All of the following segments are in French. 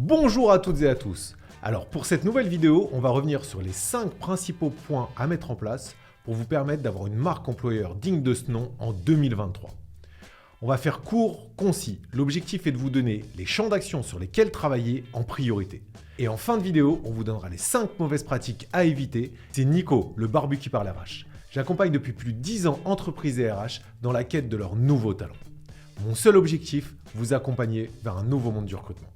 Bonjour à toutes et à tous. Alors pour cette nouvelle vidéo, on va revenir sur les 5 principaux points à mettre en place pour vous permettre d'avoir une marque employeur digne de ce nom en 2023. On va faire court, concis. L'objectif est de vous donner les champs d'action sur lesquels travailler en priorité. Et en fin de vidéo, on vous donnera les 5 mauvaises pratiques à éviter. C'est Nico, le barbu qui parle RH. J'accompagne depuis plus de 10 ans entreprises et RH dans la quête de leurs nouveaux talents. Mon seul objectif, vous accompagner vers un nouveau monde du recrutement.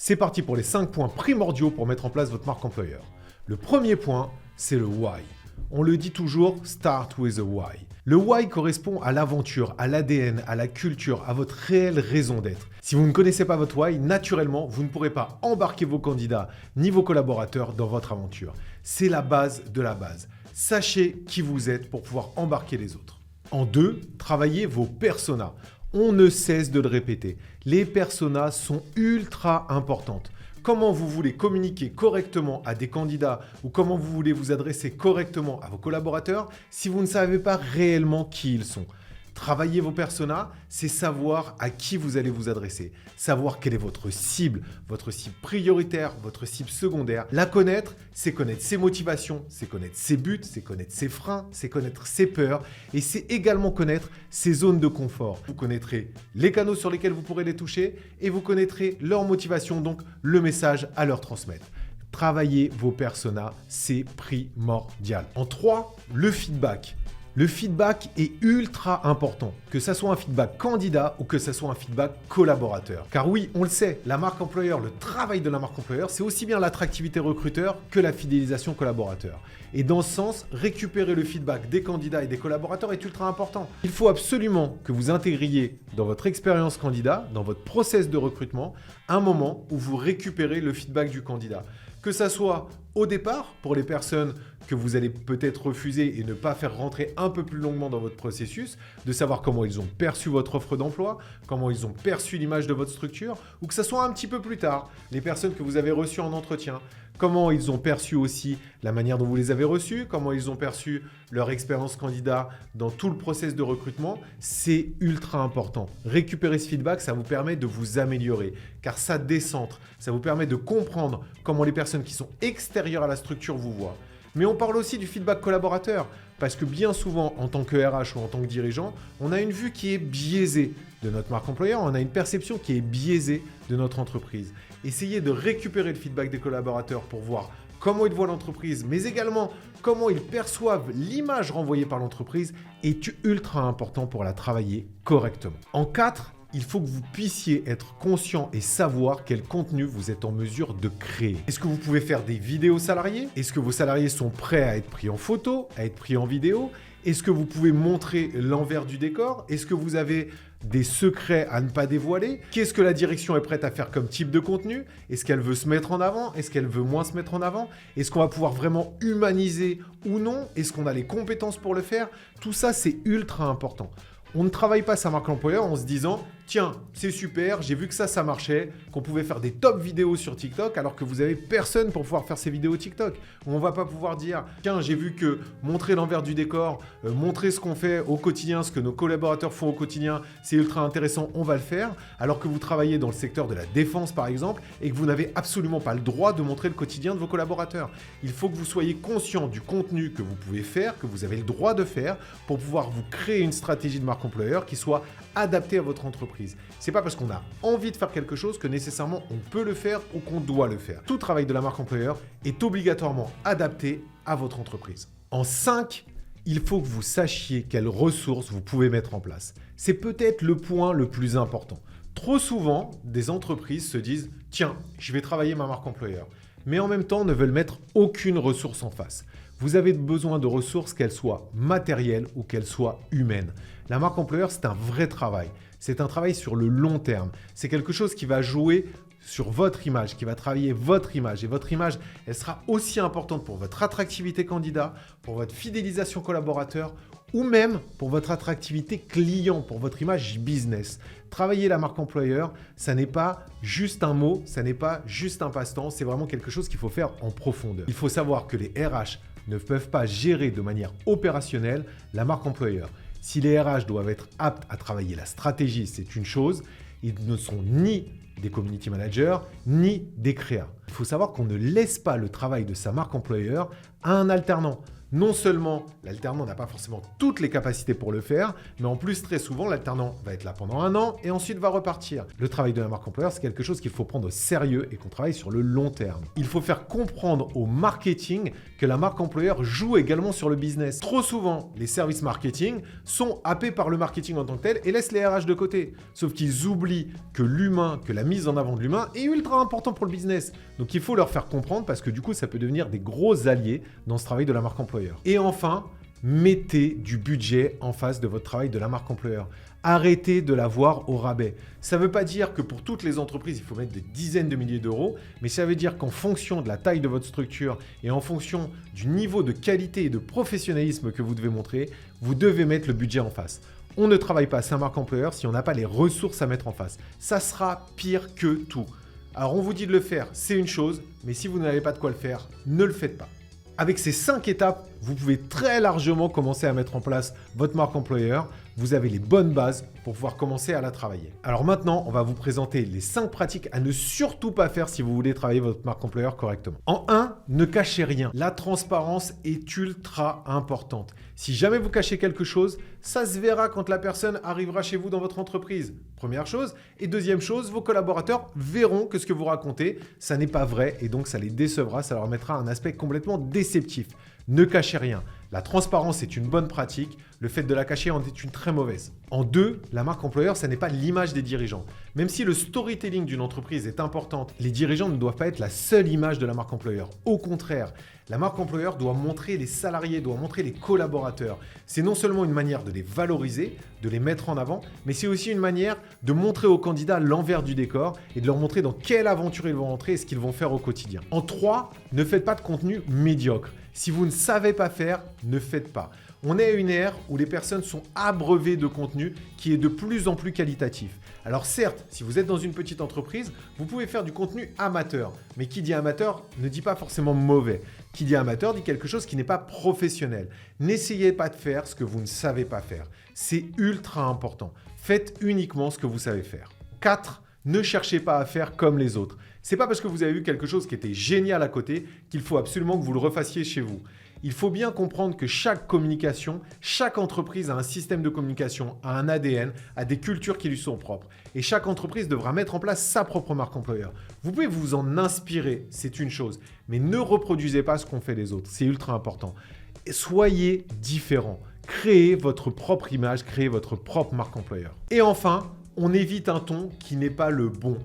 C'est parti pour les 5 points primordiaux pour mettre en place votre marque employeur. Le premier point, c'est le why. On le dit toujours, start with a why. Le why correspond à l'aventure, à l'ADN, à la culture, à votre réelle raison d'être. Si vous ne connaissez pas votre why, naturellement, vous ne pourrez pas embarquer vos candidats ni vos collaborateurs dans votre aventure. C'est la base de la base. Sachez qui vous êtes pour pouvoir embarquer les autres. En 2, travaillez vos personas. On ne cesse de le répéter. Les personas sont ultra importantes. Comment vous voulez communiquer correctement à des candidats ou comment vous voulez vous adresser correctement à vos collaborateurs si vous ne savez pas réellement qui ils sont. Travailler vos personas, c'est savoir à qui vous allez vous adresser, savoir quelle est votre cible prioritaire, votre cible secondaire. La connaître, c'est connaître ses motivations, c'est connaître ses buts, c'est connaître ses freins, c'est connaître ses peurs et c'est également connaître ses zones de confort. Vous connaîtrez les canaux sur lesquels vous pourrez les toucher et vous connaîtrez leurs motivations, donc le message à leur transmettre. Travailler vos personas, c'est primordial. En 3, le feedback. Le feedback est ultra important, que ça soit un feedback candidat ou que ça soit un feedback collaborateur. Car oui, on le sait, la marque employeur, le travail de la marque employeur, c'est aussi bien l'attractivité recruteur que la fidélisation collaborateur. Et dans ce sens, récupérer le feedback des candidats et des collaborateurs est ultra important. Il faut absolument que vous intégriez dans votre expérience candidat, dans votre process de recrutement, un moment où vous récupérez le feedback du candidat. Que ça soit au départ, pour les personnes que vous allez peut-être refuser et ne pas faire rentrer un peu plus longuement dans votre processus, de savoir comment ils ont perçu votre offre d'emploi, comment ils ont perçu l'image de votre structure, ou que ça soit un petit peu plus tard, les personnes que vous avez reçues en entretien, comment ils ont perçu aussi la manière dont vous les avez reçus, comment ils ont perçu leur expérience candidat dans tout le process de recrutement, c'est ultra important. Récupérer ce feedback, ça vous permet de vous améliorer, car ça décentre, ça vous permet de comprendre comment les personnes qui sont extérieures à la structure vous voient. Mais on parle aussi du feedback collaborateur, parce que bien souvent, en tant que RH ou en tant que dirigeant, on a une vue qui est biaisée de notre marque employeur, on a une perception qui est biaisée de notre entreprise. Essayez de récupérer le feedback des collaborateurs pour voir comment ils voient l'entreprise, mais également comment ils perçoivent l'image renvoyée par l'entreprise est ultra important pour la travailler correctement. En 4, il faut que vous puissiez être conscient et savoir quel contenu vous êtes en mesure de créer. Est-ce que vous pouvez faire des vidéos salariés? Est-ce que vos salariés sont prêts à être pris en photo, à être pris en vidéo? Est-ce que vous pouvez montrer l'envers du décor? Est-ce que vous avez des secrets à ne pas dévoiler? Qu'est-ce que la direction est prête à faire comme type de contenu? Est-ce qu'elle veut se mettre en avant? Est-ce qu'elle veut moins se mettre en avant? Est-ce qu'on va pouvoir vraiment humaniser ou non? Est-ce qu'on a les compétences pour le faire? Tout ça, c'est ultra important. On ne travaille pas sa marque employeur en se disant « Tiens, c'est super, j'ai vu que ça marchait, qu'on pouvait faire des top vidéos sur TikTok alors que vous n'avez personne pour pouvoir faire ces vidéos TikTok. » On ne va pas pouvoir dire « Tiens, j'ai vu que montrer l'envers du décor, montrer ce qu'on fait au quotidien, ce que nos collaborateurs font au quotidien, c'est ultra intéressant, on va le faire. » Alors que vous travaillez dans le secteur de la défense par exemple et que vous n'avez absolument pas le droit de montrer le quotidien de vos collaborateurs. Il faut que vous soyez conscient du contenu que vous pouvez faire, que vous avez le droit de faire pour pouvoir vous créer une stratégie de marque employeur qui soit adaptée à votre entreprise. C'est pas parce qu'on a envie de faire quelque chose que nécessairement on peut le faire ou qu'on doit le faire. Tout travail de la marque employeur est obligatoirement adapté à votre entreprise. En 5, il faut que vous sachiez quelles ressources vous pouvez mettre en place. C'est peut-être le point le plus important. Trop souvent, des entreprises se disent « Tiens, je vais travailler ma marque employeur », mais en même temps ne veulent mettre aucune ressource en face. Vous avez besoin de ressources, qu'elles soient matérielles ou qu'elles soient humaines. La marque employeur, c'est un vrai travail. C'est un travail sur le long terme. C'est quelque chose qui va jouer sur votre image, qui va travailler votre image. Et votre image, elle sera aussi importante pour votre attractivité candidat, pour votre fidélisation collaborateur ou même pour votre attractivité client, pour votre image business. Travailler la marque employeur, ça n'est pas juste un mot, ça n'est pas juste un passe-temps, c'est vraiment quelque chose qu'il faut faire en profondeur. Il faut savoir que les RH ne peuvent pas gérer de manière opérationnelle la marque employeur. Si les RH doivent être aptes à travailler la stratégie, c'est une chose. Ils ne sont ni des community managers, ni des créas. Il faut savoir qu'on ne laisse pas le travail de sa marque employeur à un alternant. Non seulement l'alternant n'a pas forcément toutes les capacités pour le faire, mais en plus très souvent l'alternant va être là pendant 1 an et ensuite va repartir. Le travail de la marque employeur, c'est quelque chose qu'il faut prendre au sérieux et qu'on travaille sur le long terme. Il faut faire comprendre au marketing que la marque employeur joue également sur le business. Trop souvent, les services marketing sont happés par le marketing en tant que tel et laissent les RH de côté. Sauf qu'ils oublient que l'humain, que la mise en avant de l'humain est ultra important pour le business. Donc il faut leur faire comprendre parce que du coup, ça peut devenir des gros alliés dans ce travail de la marque employeur. Et enfin, mettez du budget en face de votre travail de la marque employeur. Arrêtez de l'avoir au rabais. Ça ne veut pas dire que pour toutes les entreprises, il faut mettre des dizaines de milliers d'euros, mais ça veut dire qu'en fonction de la taille de votre structure et en fonction du niveau de qualité et de professionnalisme que vous devez montrer, vous devez mettre le budget en face. On ne travaille pas sa marque employeur si on n'a pas les ressources à mettre en face. Ça sera pire que tout. Alors on vous dit de le faire, c'est une chose, mais si vous n'avez pas de quoi le faire, ne le faites pas. Avec ces 5 étapes, vous pouvez très largement commencer à mettre en place votre marque employeur. Vous avez les bonnes bases pour pouvoir commencer à la travailler. Alors maintenant, on va vous présenter les 5 pratiques à ne surtout pas faire si vous voulez travailler votre marque employeur correctement. En 1, ne cachez rien. La transparence est ultra importante. Si jamais vous cachez quelque chose, ça se verra quand la personne arrivera chez vous dans votre entreprise. Première chose. Et deuxième chose, vos collaborateurs verront que ce que vous racontez, ça n'est pas vrai et donc ça les décevra, ça leur mettra un aspect complètement déceptif. Ne cachez rien. La transparence est une bonne pratique, le fait de la cacher en est une très mauvaise. En 2, la marque employeur, ça n'est pas l'image des dirigeants. Même si le storytelling d'une entreprise est important, les dirigeants ne doivent pas être la seule image de la marque employeur. Au contraire, la marque employeur doit montrer les salariés, doit montrer les collaborateurs. C'est non seulement une manière de les valoriser, de les mettre en avant, mais c'est aussi une manière de montrer aux candidats l'envers du décor et de leur montrer dans quelle aventure ils vont entrer et ce qu'ils vont faire au quotidien. En 3, ne faites pas de contenu médiocre. Si vous ne savez pas faire, ne faites pas. On est à une ère où les personnes sont abreuvées de contenu qui est de plus en plus qualitatif. Alors certes, si vous êtes dans une petite entreprise, vous pouvez faire du contenu amateur. Mais qui dit amateur ne dit pas forcément mauvais. Qui dit amateur dit quelque chose qui n'est pas professionnel. N'essayez pas de faire ce que vous ne savez pas faire. C'est ultra important. Faites uniquement ce que vous savez faire. 4. Ne cherchez pas à faire comme les autres. C'est pas parce que vous avez vu quelque chose qui était génial à côté qu'il faut absolument que vous le refassiez chez vous. Il faut bien comprendre que chaque communication, chaque entreprise a un système de communication, a un ADN, a des cultures qui lui sont propres. Et chaque entreprise devra mettre en place sa propre marque employeur. Vous pouvez vous en inspirer, c'est une chose, mais ne reproduisez pas ce qu'ont fait les autres. C'est ultra important. Et soyez différents. Créez votre propre image, créez votre propre marque employeur. Et enfin, on évite un ton qui n'est pas le bon.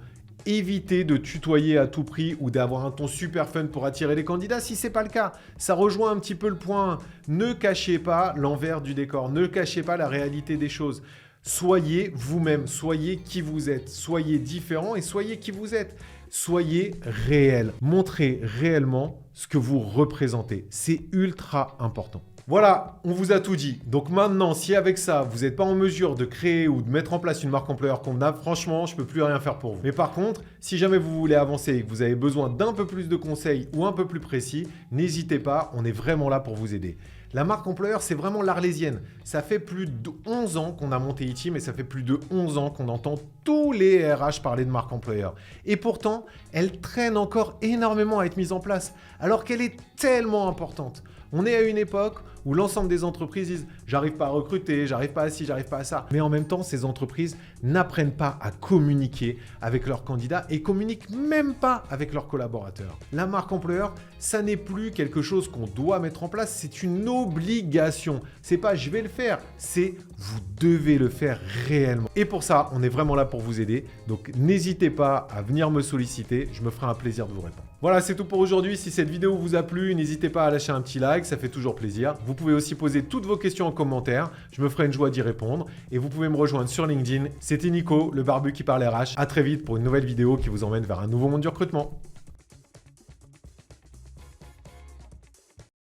Évitez de tutoyer à tout prix ou d'avoir un ton super fun pour attirer les candidats si ce n'est pas le cas. Ça rejoint un petit peu le point. Ne cachez pas l'envers du décor, ne cachez pas la réalité des choses. Soyez vous-même, soyez qui vous êtes, soyez différent et soyez qui vous êtes. Soyez réel, montrez réellement ce que vous représentez. C'est ultra important. Voilà, on vous a tout dit. Donc maintenant, si avec ça, vous n'êtes pas en mesure de créer ou de mettre en place une marque employeur convenable, franchement, je ne peux plus rien faire pour vous. Mais par contre, si jamais vous voulez avancer et que vous avez besoin d'un peu plus de conseils ou un peu plus précis, n'hésitez pas, on est vraiment là pour vous aider. La marque employeur, c'est vraiment l'arlésienne. Ça fait plus de 11 ans qu'on a monté E-Team et ça fait plus de 11 ans qu'on entend tous les RH parler de marque employeur. Et pourtant, elle traîne encore énormément à être mise en place, alors qu'elle est tellement importante. On est à une époque où l'ensemble des entreprises disent « j'arrive pas à recruter, j'arrive pas à ci, j'arrive pas à ça ». Mais en même temps, ces entreprises n'apprennent pas à communiquer avec leurs candidats et communiquent même pas avec leurs collaborateurs. La marque employeur, ça n'est plus quelque chose qu'on doit mettre en place, c'est une obligation. C'est pas « je vais le faire », c'est « vous devez le faire réellement ». Et pour ça, on est vraiment là pour vous aider. Donc n'hésitez pas à venir me solliciter, je me ferai un plaisir de vous répondre. Voilà, c'est tout pour aujourd'hui. Si cette vidéo vous a plu, n'hésitez pas à lâcher un petit like, ça fait toujours plaisir. Vous pouvez aussi poser toutes vos questions en commentaire, je me ferai une joie d'y répondre. Et vous pouvez me rejoindre sur LinkedIn. C'était Nico, le barbu qui parle RH. À très vite pour une nouvelle vidéo qui vous emmène vers un nouveau monde du recrutement.